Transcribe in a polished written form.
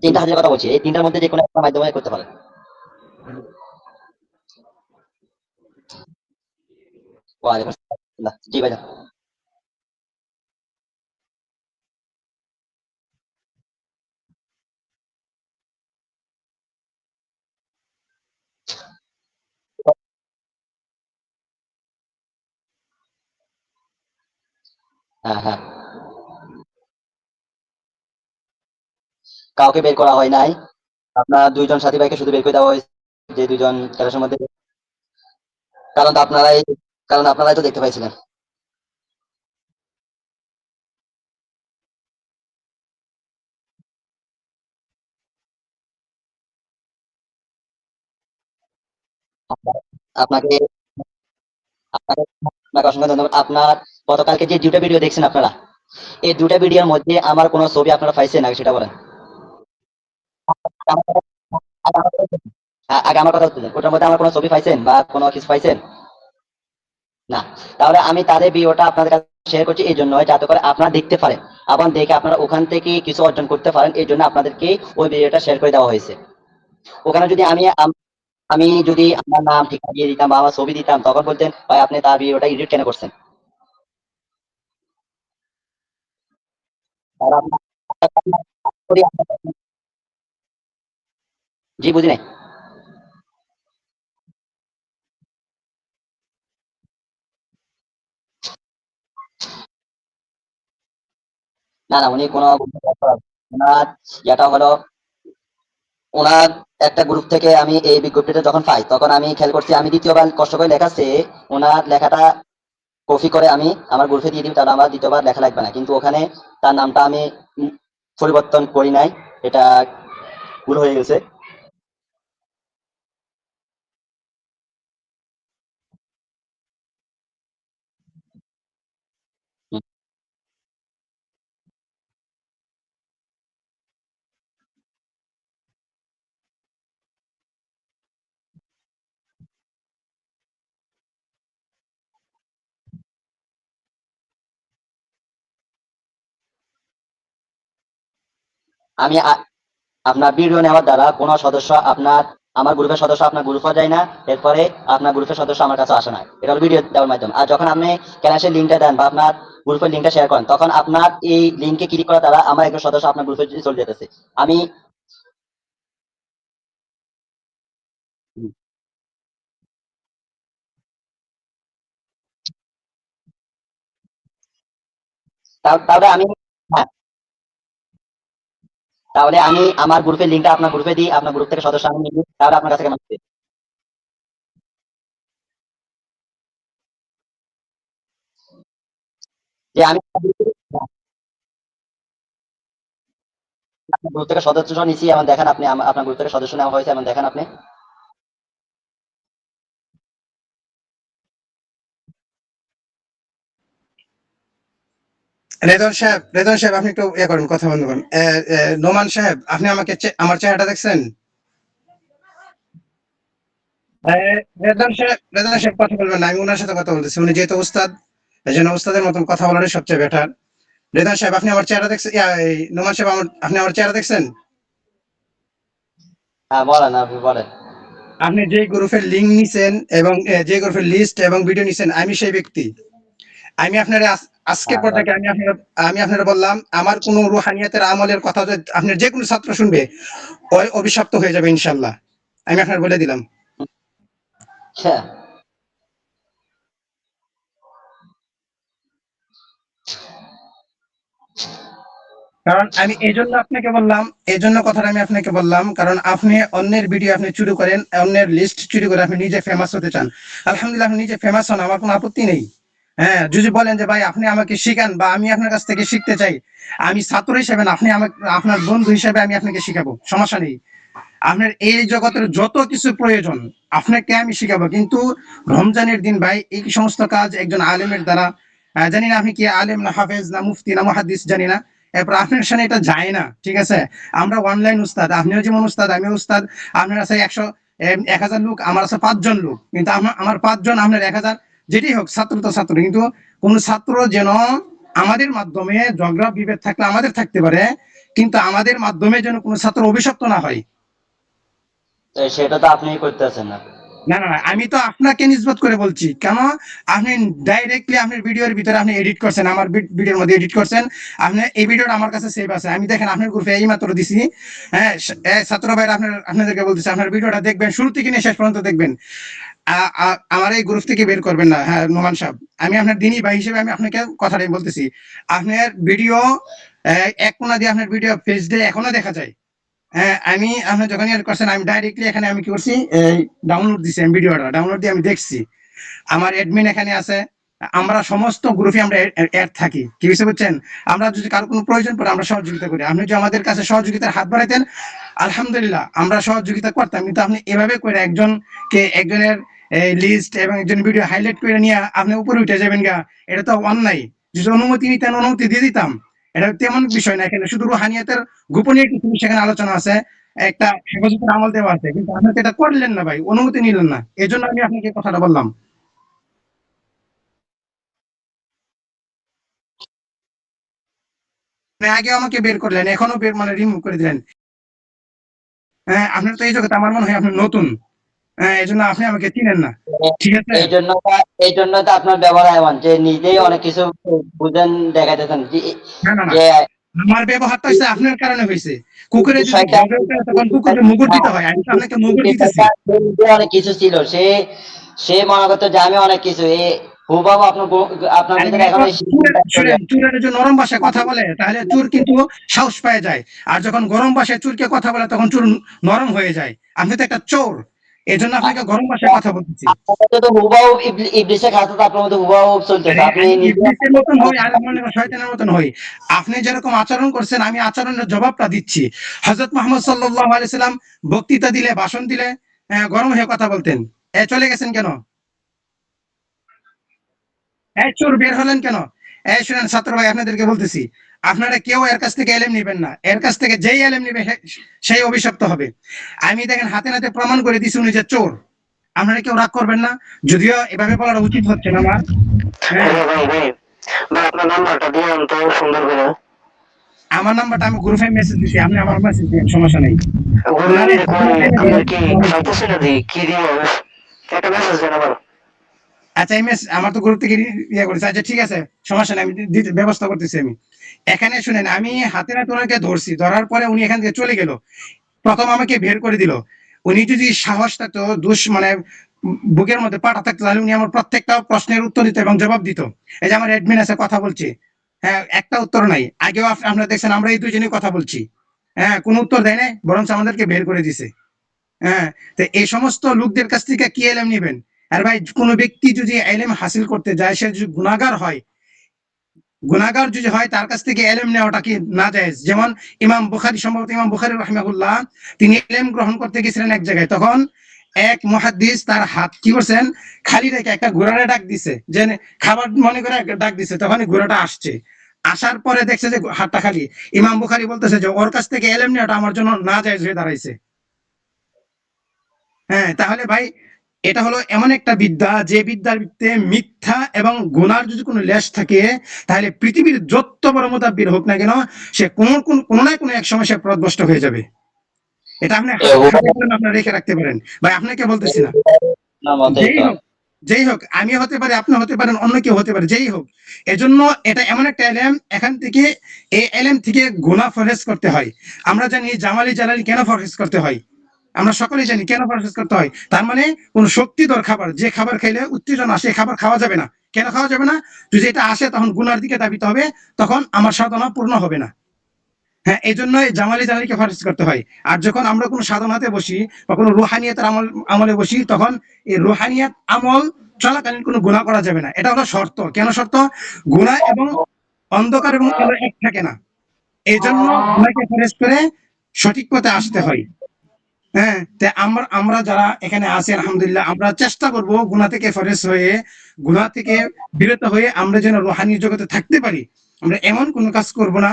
তিনটা হাদিসের কথা বলছি, এই তিনটার মধ্যে যে কোনো একটা মাধ্যমে করতে পারেন। ওয়ালাইকুম আসসালাম। জি ভাইজান। হ্যাঁ, হ্যাঁ। কাউকে বের করা হয় নাই। আপনার ২ জন সাথী ভাইকে শুধু বের করে দেওয়া হয়েছে, যে ২ জন ক্লাসের মধ্যে। কারণ তো আপনারাই কারণ আপনারাই তো দেখতে পাইছিলেন। আপনাকে আপনাকে আপনাকে অসংখ্য ধন্যবাদ। আপনার গতকালকে যে ২ টা ভিডিও দেখছেন আপনারা, এই ২ টা ভিডিওর মধ্যে আমার কোন ছবি আপনারা পাইছেন নাকি সেটা বলেন? আগে আমার কথা শুনেন। ওটার মধ্যে আমার কোন ছবি পাইছেন বা কোন কিছু পাইছেন? না। তাহলে আমি তাদের ভিডিওটা আপনাদের কাছে শেয়ার করছি এইজন্য, যাতে করে আপনারা দেখতে পারেন। এবং দেখে আপনারা ওখান থেকে কিছু অর্জন করতে পারেন। এইজন্য আপনাদেরকে ওই ভিডিওটা শেয়ার করে দেওয়া হয়েছে। ওখানে যদি আমি যদি আমার নাম ঠিকানা দিয়ে দিতাম বা আমার ছবি দিতাম, তখন বলতেন, "ভাই আপনি তার ভিডিওটা এডিট কেন করছেন?" আর জি, বুঝি নাই। না, না, উনি কোন উনার ইয়েটা হলো, উনার একটা গ্রুপ থেকে আমি এই বিজ্ঞপ্তিটা যখন পাই, তখন আমি খেয়াল করছি, আমি দ্বিতীয়বার কষ্ট করে লেখা চেয়ে উনার লেখাটা কপি করে আমি আমার গ্রুপে দিয়ে দিই, তাহলে আমার দ্বিতীয়বার লেখা লাগবে না। কিন্তু ওখানে তার নামটা আমি পরিবর্তন করি নাই। এটা ভুল হয়ে গেছে। হুম। আমি আপনার ভিডিও নেওয়ার দ্বারা কোনো সদস্য আমার গ্রুপের সদস্য আপনার গ্রুপে যায় না। এরপরে আপনার গ্রুপের সদস্য আমার কাছে আসে না। এটা হলো ভিডিও দেওয়ার মাধ্যমে। আর যখন আপনি ক্লাসের লিঙ্কটা দেন বা আপনার গ্রুপের লিঙ্কটা শেয়ার করেন, তখন আপনার এই লিঙ্কে ক্লিক করার দ্বারা আমার একজন সদস্য আপনার গ্রুপে চলে যেতেছে। আমি তাহলে আমি, হ্যাঁ, তাহলে আমি আমার গ্রুপের লিঙ্কটা আপনার গ্রুপে দিই, আপনার গ্রুপ থেকে সদস্য আমি নিই, তাহলে আপনার কাছে কেমন লাগবে? যে আমি আপনার গ্রুপ থেকে সদস্য নিছি, এমন দেখেন আপনি, আপনার গ্রুপ থেকে সদস্য নেওয়া হয়েছে, এমন দেখেন আপনি। রেদন সাহেব আপনি একটু ইয়ে করেন, কথা বন্ধ করেন। নোমান সাহেব, আপনি আমাকে আমার চেহারাটা দেখছেন? রেদন সাহেব কথা বলবেন না, আমি ওনার সাথে কথা বলতেছি। উনি যেহেতু উস্তাদ, এই জন্য উস্তাদের মতন কথা বলারই সবচেয়ে বেটার। রেদন সাহেব আপনি আমার চেহারা দেখছেন? নোমান সাহেব আপনি আমার চেহারা দেখছেন? হ্যাঁ, বলেন, আপনি বলেন। আপনি যে গ্রুপের লিঙ্ক নিছেন এবং যে গ্রুপের লিস্ট এবং ভিডিও নিছেন, আমি সেই ব্যক্তি। আমি আপনার আজকের হ্যাঁ, পর থেকে বলেন। আমি আপনারা বললাম, আমার কোন রুহানিয়াতের আমলের কথা যদি আপনার যে কোনো ছাত্র শুনবে, ওই অভিশপ্ত হয়ে যাবে ইনশাল্লাহ। আমি আপনার বলে দিলাম। আচ্ছা। কারণ আমি এই জন্য আপনাকে বললাম, এই জন্য কথাটা আমি আপনাকে বললাম, কারণ আপনি অন্যের ভিডিও আপনি চুরি করেন, অন্যের লিস্ট চুরি করে আপনি নিজে ফেমাস হতে চান। আলহামদুলিল্লাহ, আপনি নিজে ফেমাস হন, আমার কোনো আপত্তি নেই। হ্যাঁ, যদি বলেন যে ভাই আপনি আমাকে শিখান বা আমি আপনার কাছ থেকে শিখতে চাই, আমি ছাত্র হিসেবে না, আপনি আমাকে আপনার বন্ধু হিসেবে আমি আপনাকে শিখাবো, সমস্যা নেই। আপনার এই জগতের যত কিছু প্রয়োজন আপনাকে আমি শিখাবো, কিন্তু রমজানের দিন ভাই এই সমস্ত কাজ একজন আলেমের দ্বারা, জানি না আপনি কি আলেম না হাফেজ না মুফতি না মুহাদ্দিস জানি না, এরপর আপনার সামনে এটা যায় না, ঠিক আছে? আমরা অনলাইন উস্তাদ, আপনিও যেমন উস্তাদ আমিও উস্তাদ। আপনার আছে 100 লোক, আমার আছে 5 জন লোক, কিন্তু আমার 5 জন, আপনার 1000, যেটি হোক, ছাত্র তো ছাত্র, কিন্তু কোন ছাত্র যেন আমাদের মাধ্যমে ঝগড়া বিভেদ থাকলে আমাদের থাকতে পারে, কিন্তু আমাদের মাধ্যমে যেন কোনো ছাত্র অভিশপ্ত না হয়। তো সেটা তো আপনি করতেছেন না। না না না, আমি তো আপনাকে নিসবত করে বলছি, কেন আপনি ডাইরেক্টলি আপনার ভিডিওর ভিতরে আপনি এডিট করছেন, আমার ভিডিওর মধ্যে এডিট করছেন। আপনি এই ভিডিওটা আমার কাছে সেভ আছে, আমি দেখেন আপনার গ্রুপে এই মাত্র দিছি। হ্যাঁ, ছাত্র ভাইরা আপনাদেরকে বলতেছি, আপনার ভিডিওটা দেখবেন, শুরু থেকে নিয়ে শেষ পর্যন্ত দেখবেন। আমার এই গ্রুপ থেকে বের করবেন না। হ্যাঁ নোমান সাহেব, আমি আপনার দিনই ভাই হিসেবে আমি আপনাকে কথাটাই বলতেছি। আপনার ভিডিও এক কোনা দিয়ে আপনার ভিডিও পেজ দিয়ে এখনো দেখা যায়। হ্যাঁ, আমি আপনি যখন এড করছেন, আমি ডাইরেক্টলি এখানে আমি কি করছি, এই ডাউনলোড দিছি, আমি ভিডিওটা ডাউনলোড দিয়ে আমি দেখছি। আমার অ্যাডমিন এখানে আছে। আমরা সমস্ত গ্রুপে আমরা অ্যাড থাকি, কি বুঝতে পারছেন। আমরা যদি কারো কোনো প্রয়োজন পড়ে আমরা সহযোগিতা করি। আপনি যদি আমাদের কাছে সহযোগিতার হাত বাড়াইতেন, আলহামদুলিল্লাহ আমরা সহযোগিতা করতাম। কিন্তু আপনি এভাবে করে একজনের লিস্ট এবং একজন ভিডিও হাইলাইট করে নিয়ে আপনি উপরে উঠে যাবেন গা, এটা তো অন্যায়। যদি অনুমতি নিতেন, অনুমতি দিয়ে দিতাম। এটা তেমন বিষয় না, এখানে শুধু রুহানিয়াতের গোপনীয় কিছু সেখানে আলোচনা আছে, একটা হেফাজতের আমল দেওয়া আছে, কিন্তু আপনি তো এটা করলেন না ভাই, অনুমতি নিলেন না, এই জন্য আমি আপনাকে কথাটা বললাম। আপনি আগে আমাকে বের করলেন, এখনো বের মানে রিমুভ করে দিলেন। হ্যাঁ, আপনার তো এই জগতে আমার মনে হয় আপনি নতুন। হ্যাঁ, এই জন্য আপনি আমাকে চিনেন না। ঠিক আছে। এই জন্য তো আপনার ব্যবহার এমন যে নিজেই অনেক কিছু বুঝেন, দেখাইতেছেন না না না, যে আমার ব্যবহারটা হচ্ছে আপনার কারণে হয়েছে। কুকুরে যদি বিষয়টা ঝগড়া করে তখন কুকুরকে মুগুর দিতে হয়, আমি তো আপনাকে মুগুর দিতেছি। বিষয়টা সে নিজে অনেক কিছু ছিল, সে মনে করতো যে আমি অনেক কিছু, হুবহু আপনার আরে ভিতরে এখন চুরের যে নরম ভাষায় কথা বলে, তাহলে চুর কিন্তু সাহস পেয়ে যায়। আর যখন গরম ভাষায় চুরকে কথা বলে, তখন চুর নরম হয়ে যায়। আপনি তো একটা চোর, এই জন্য আপনাকে গরম ভাষায় কথা বলতেছি। আপনার মধ্যে তো হুবহু ইবলিসের খাতা তো আপনার মধ্যে হুবহু চলতেছে, আরে আপনি আমি নিজে ইবলিসের মতন হই, আর মনে করেন শয়তানের মতন হই। আপনি যেরকম আচরণ করছেন, আমি আচরণের জবাবটা দিচ্ছি। হযরত মুহাম্মদ সাল্লাল্লাহু আলাইহি সাল্লাম বক্তৃতা দিলে, ভাষণ দিলে গরম হয়ে কথা বলতেন। চলে গেছেন কেন? চোর বের হলেন কেন? শুনেন ছাত্র ভাই, আপনাদেরকে বলতেছি, আপনারা কেউ এর কাছ থেকে এলেম নিবেন না। এর কাছ থেকে যেই এলেম নিবে সেই অভিশপ্ত হবে। আমি দেখেন হাতে নাতে প্রমাণ করে দিছি উনি যে চোর। আপনারা কেউ রাগ করবেন না, যদিও এভাবে বলাটা উচিত হচ্ছে না আমার। হ্যাঁ, ভাই আপনার নাম্বারটা দিয়েন তো সুন্দর করে। আমার নাম্বারটা আমি গ্রুপে মেসেজ দিছি, আপনি আমার মেসেজ দিন, সমস্যা নেই। বললেন নারে যে কই আপনার পেলে দিন, আপনার কি পাইতেছি না দি কি দিয়ে একটা মেসেজ দেন আবার। আচ্ছা এই আমার তো গ্রুপ থেকে ইয়ে করেছে। আচ্ছা ঠিক আছে, সমস্যা নেই, আমি ব্যবস্থা করতেছি আমি। এখানে শুনেন, আমি হাতে নাতে ওনাকে ধরছি, ধরার পরে উনি এখান থেকে চলে গেল। প্রথম আমাকে বের করে দিল। উনি যদি সাহস থাকতো, মানে বুকের মধ্যে পাটা থাকতো, তাহলে উনি আমার প্রত্যেকটা প্রশ্নের উত্তর দিত এবং জবাব দিত। এই যে আমার অ্যাডমিন আছে, কথা বলছি। হ্যাঁ, একটা উত্তর নাই। আগেও আপনারা দেখছেন আমরা এই দুজনেই কথা বলছি। হ্যাঁ, কোনো উত্তর দেয় নাই, বরঞ্চ আমাদেরকে বের করে দিছে। হ্যাঁ, তো এই সমস্ত লোকদের কাছ থেকে কি এলেম নিবেন? আর ভাই, কোনো ব্যক্তি যদি এলেম হাসিল করতে যায়, সে যদি গুনাহগার হয়, গুনাহগার যদি হয়, তার কাছ থেকে এলেম নেওয়াটা কি নাজায়েজ? যেমন ইমাম বুখারী, সম্ভবত ইমাম বুখারী রাহিমাহুল্লাহ, তিনি এলেম গ্রহণ করতে গেছিলেন এক জায়গায়। তখন এক মুহাদ্দিস তার হাত কি করছেন, খালি রেখে একটা ঘোড়ারে ডাক দিছে, যে খাবার মনে করে ডাক দিছে। তখন ঘোড়াটা আসছে, আসার পরে দেখছে যে হাতটা খালি। ইমাম বুখারী বলতেছে যে ওর কাছ থেকে এলেম নেওয়াটা আমার জন্য নাজায়েজ হয়ে দাঁড়াইছে। হ্যাঁ, তাহলে ভাই, এটা হলো এমন একটা বিদ্যা, যে বিদ্যার ভিত্তিতে মিথ্যা এবং গুনার যদি কোনো লেশ থাকে, তাহলে পৃথিবীর যত বড় মুতাব্বির হোক না কেন, সে কোনো না কোনো এক সময় সে পথভ্রষ্ট হয়ে যাবে। এটা আপনি হাতে কলমে আপনার রেখে রাখতে পারেন। ভাই, আপনাকে বলতেছি না। আপনার মতেই যেই তো। হোক, যেই হোক, আমি হতে পারি, আপনি হতে পারেন, অন্য কেউ হতে পারে, যেই হোক। এজন্য এটা এমন একটা এলেম, এখান থেকে, এই এলেম থেকে গুনাহ পরহেজ করতে হয়। আমরা জানি জামালি জালালি কেন পরহেজ করতে হয়, আমরা সকলেই জানি কেন পরহেজ করতে হয়। তার মানে কোন শক্তিধর খাবার, যে খাবার খাইলে উত্তেজনা আসে, খাবার খাওয়া যাবে না। কেন খাওয়া যাবে না? যদি এটা আসে, তখন গুনার দিকে ধাবিত হবে, তখন আমার সাধনা পূর্ণ হবে না। হ্যাঁ, এই জন্য জামালি জালালিকে ফরজ করতে হয়। আর যখন আমরা কোনো সাধনাতে বসি বা কোনো রুহানিয়াতের আমলে বসি, তখন এই রুহানিয়াত আমল চলাকালীন কোনো গুনাহ করা যাবে না। এটা হলো শর্ত। কেন শর্ত? গুনাহ এবং অন্ধকার এবং আলো এক থাকে না। এই জন্য গুনাহকে ফরজ করে সঠিক পথে আসতে হয়। হ্যাঁ, আমরা আমরা যারা এখানে আছি, আলহামদুলিল্লাহ, আমরা চেষ্টা করব গুনাহ থেকে ফরেজ হয়ে, গুনাহ থেকে বিরত হয়ে আমরা যেন রুহানি জগতে থাকতে পারি। আমরা এমন কোনো কাজ করব না।